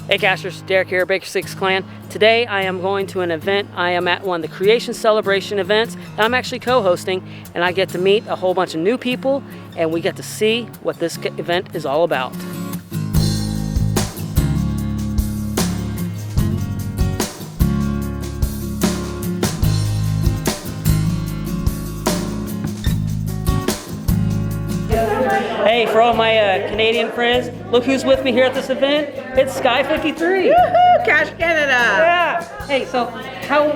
Hey Cashers, Derek here, Baker 6 Clan. Today I am going to an event. I am at one of the Creation Celebration events that I'm actually co-hosting, and I get to meet a whole bunch of new people and we get to see what this event is all about. Hey, for all my Canadian friends, look who's with me here at this event. It's Sky53. Woohoo! Cache Canada! Yeah! Hey, so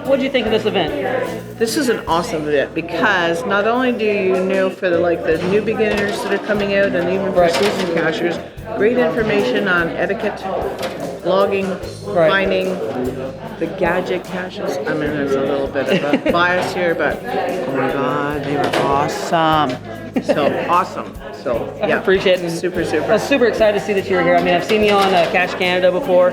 what did you think of this event? This is an awesome event because not only do you know for the new beginners that are coming out and even for seasoned cachers, great information on etiquette, logging, finding, the gadget caches. I mean, there's a little bit of a bias here, but oh my god, they were awesome. So awesome. So yeah, I appreciate it. Super. I was super excited to see that you were here. I mean, I've seen you on Cache Canada before.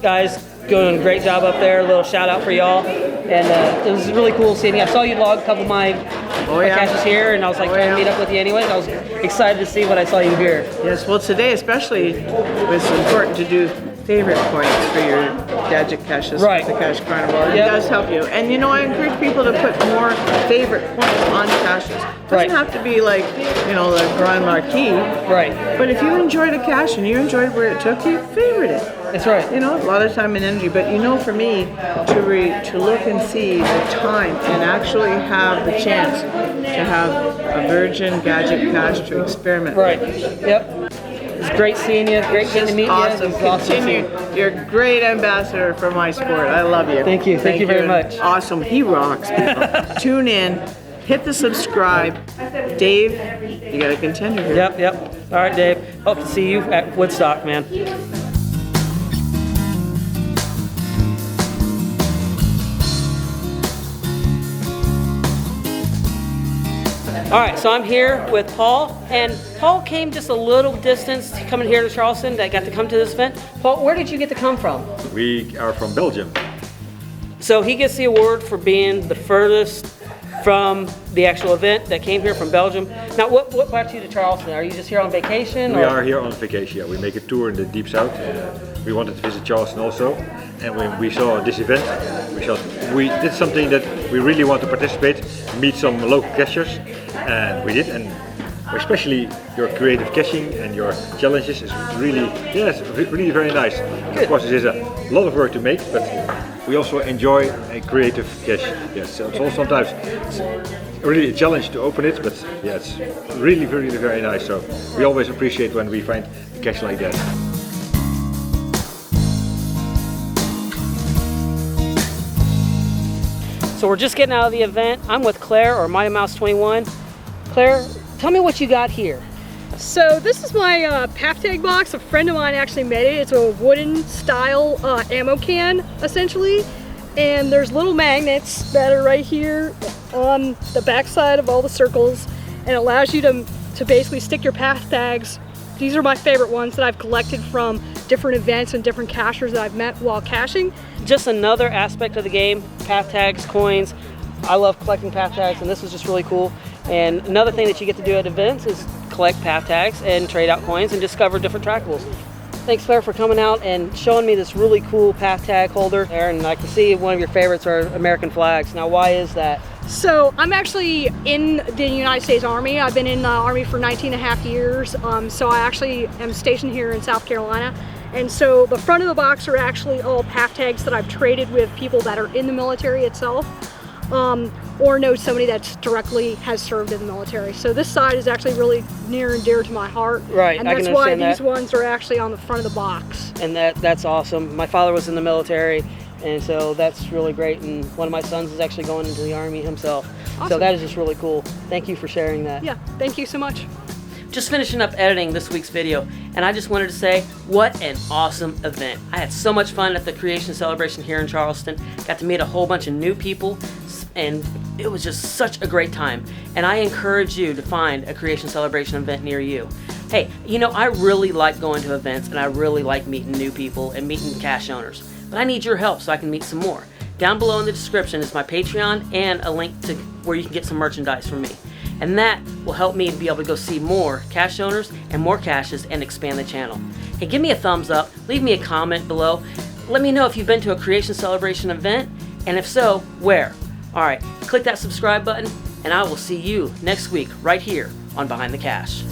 Guys, doing a great job up there. A little shout out for y'all. And it was really cool seeing you. I saw you log a couple of my caches here, and I was like trying to meet up with you anyways. I was excited to see what I saw you here. Yes, well today especially it was important to do favorite points for your gadget caches, the Cache Carnival. It does help you. And you know, I encourage people to put more favorite points on caches. It doesn't have to be like, you know, the Grand Marquis. Right. But if you enjoyed a cache and you enjoyed where it took you, favorite it. That's right. You know, a lot of time and energy. But you know, for me, to look and see the time and actually have the chance to have a virgin gadget cache to experiment with. Right. Yep. It's great seeing you. Great getting to meet awesome. you. Continue. You're a great ambassador for my sport. I love you. Thank you. Thank you very much. Awesome. He rocks, people. Tune in. Hit the subscribe. Dave, you got a contender here. Yep. All right, Dave. Hope to see you at Woodstock, man. All right, so I'm here with Paul, and Paul came just a little distance coming here to Charleston that got to come to this event. Paul, where did you get to come from? We are from Belgium. So he gets the award for being the furthest from the actual event that came here from Belgium. Now, what brought you to Charleston? Are you just here on vacation? We are here on vacation, yeah. We make a tour in the Deep South. We wanted to visit Charleston also. And when we saw this event, we did something that we really want to participate, meet some local cachers. And we did, and especially your creative caching and your challenges is really very nice. Of course, it is a lot of work to make, but we also enjoy a creative cache. Yes, so it's also sometimes it's really a challenge to open it, but yeah, it's really very nice. So we always appreciate when we find a cache like that. So we're just getting out of the event. I'm with Claire, or Mighty Mouse 21. Claire, tell me what you got here. So this is my path tag box. A friend of mine actually made it. It's a wooden style ammo can, essentially. And there's little magnets that are right here on the back side of all the circles, and it allows you to basically stick your path tags. These are my favorite ones that I've collected from different events and different cachers that I've met while caching. Just another aspect of the game, path tags, coins. I love collecting path tags, and this was just really cool. And another thing that you get to do at events is collect path tags and trade out coins and discover different trackables. Thanks, Claire, for coming out and showing me this really cool path tag holder there. And I can see one of your favorites are American flags. Now, why is that? So I'm actually in the United States Army. I've been in the Army for 19 and a half years. So I actually am stationed here in South Carolina. And so the front of the box are actually all path tags that I've traded with people that are in the military itself. Or know somebody that's directly has served in the military. So this side is actually really near and dear to my heart. Right, and I that's can why understand these ones are actually on the front of the box. And that's awesome. My father was in the military, and so that's really great. And one of my sons is actually going into the Army himself. Awesome. So that is just really cool. Thank you for sharing that. Yeah, thank you so much. Just finishing up editing this week's video, and I just wanted to say what an awesome event. I had so much fun at the Creation Celebration here in Charleston. Got to meet a whole bunch of new people, and it was just such a great time. And I encourage you to find a Creation Celebration event near you. Hey, you know, I really like going to events, and I really like meeting new people and meeting cache owners. But I need your help so I can meet some more. Down below in the description is my Patreon and a link to where you can get some merchandise from me. And that will help me be able to go see more cache owners and more caches and expand the channel. Hey, Hey, give me a thumbs up, leave me a comment below. Let me know if you've been to a Creation Celebration event, and if so, where. Alright, click that subscribe button, and I will see you next week right here on Behind the Cache.